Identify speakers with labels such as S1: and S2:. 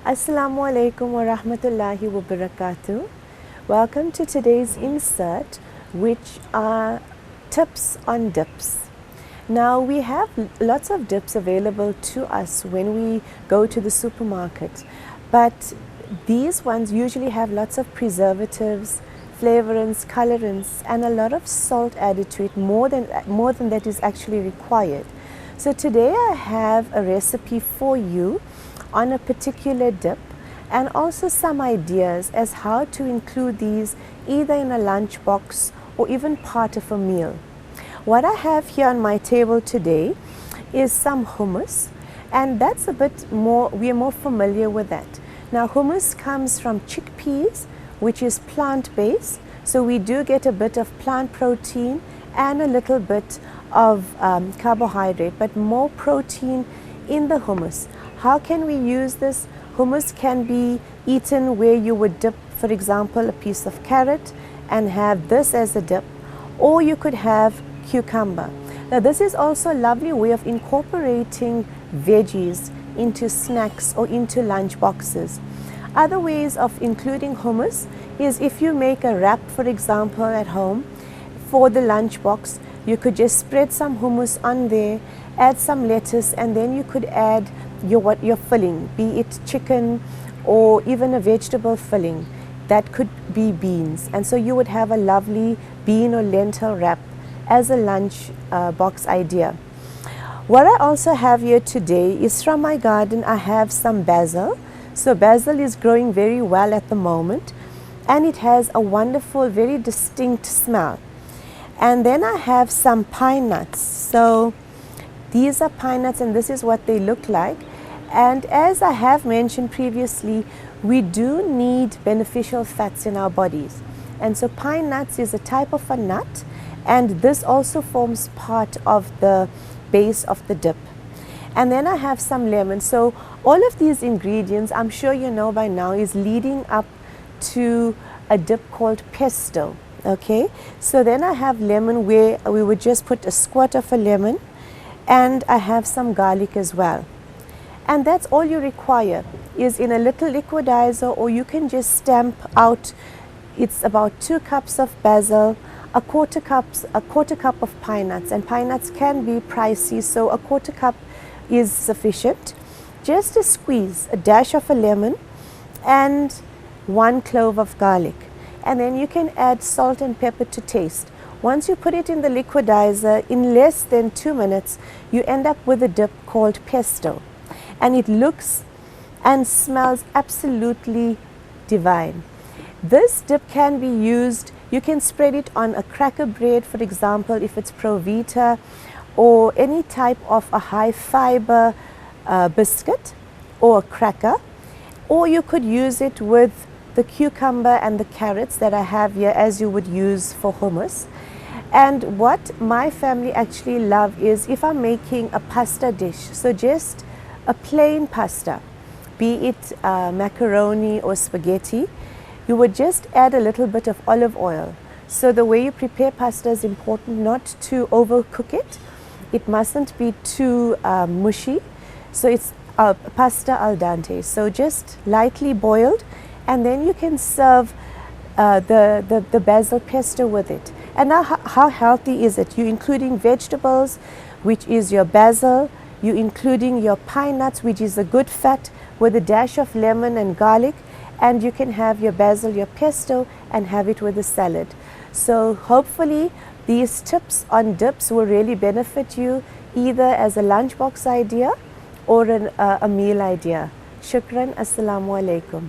S1: Assalamu alaikum wa rahmatullahi wa barakatuh. Welcome to today's insert, which are tips on dips. Now, we have lots of dips available to us when we go to the supermarket, but these ones usually have lots of preservatives, flavorants, colorants, and a lot of salt added to it, more than that is actually required. So today I have a recipe for you on a particular dip, and also some ideas as how to include these either in a lunch box or even part of a meal. What I have here on my table today is some hummus, and that's a bit more, we are more familiar with that. Now, hummus comes from chickpeas, which is plant-based, so we do get a bit of plant protein and a little bit of carbohydrate, but more protein in the hummus. How can we use this? Hummus can be eaten where you would dip, for example, a piece of carrot and have this as a dip, or you could have cucumber. Now, this is also a lovely way of incorporating veggies into snacks or into lunch boxes. Other ways of including hummus is if you make a wrap, for example, at home for the lunch box, you could just spread some hummus on there, add some lettuce, and then you could add your filling, be it chicken or even a vegetable filling. That could be beans, and so you would have a lovely bean or lentil wrap as a lunch box idea. What I also have here today is from my garden. I have some basil. So basil is growing very well at the moment, and it has a wonderful, very distinct smell. And then I have some pine nuts. So these are pine nuts, and this is what they look like. And as I have mentioned previously, we do need beneficial fats in our bodies. And so pine nuts is a type of a nut, and this also forms part of the base of the dip. And then I have some lemon. So all of these ingredients, I'm sure you know by now, is leading up to a dip called pesto. Okay, so then I have lemon, where we would just put a squirt of a lemon, and I have some garlic as well. And that's all you require, is in a little liquidizer, or you can just stamp out. It's about 2 cups of basil, a quarter cup of pine nuts, and pine nuts can be pricey, so a quarter cup is sufficient. Just a squeeze, a dash of a lemon, and 1 clove of garlic. And then you can add salt and pepper to taste. Once you put it in the liquidizer, in less than 2 minutes, you end up with a dip called pesto. And it looks and smells absolutely divine. This dip can be used, you can spread it on a cracker bread, for example, if it's Pro Vita, or any type of a high fiber biscuit or a cracker, or you could use it with the cucumber and the carrots that I have here, as you would use for hummus. And what my family actually love is if I'm making a pasta dish, so just a plain pasta, be it macaroni or spaghetti, you would just add a little bit of olive oil. So the way you prepare pasta is important, not to overcook it. It mustn't be too mushy. So it's pasta al dente, so just lightly boiled, and then you can serve the basil pesto with it. And now how healthy is it? You're including vegetables, which is your basil, you're including your pine nuts, which is a good fat, with a dash of lemon and garlic, and you can have your basil, your pesto, and have it with a salad. So hopefully these tips on dips will really benefit you, either as a lunchbox idea or a meal idea. Shukran. Assalamu alaikum.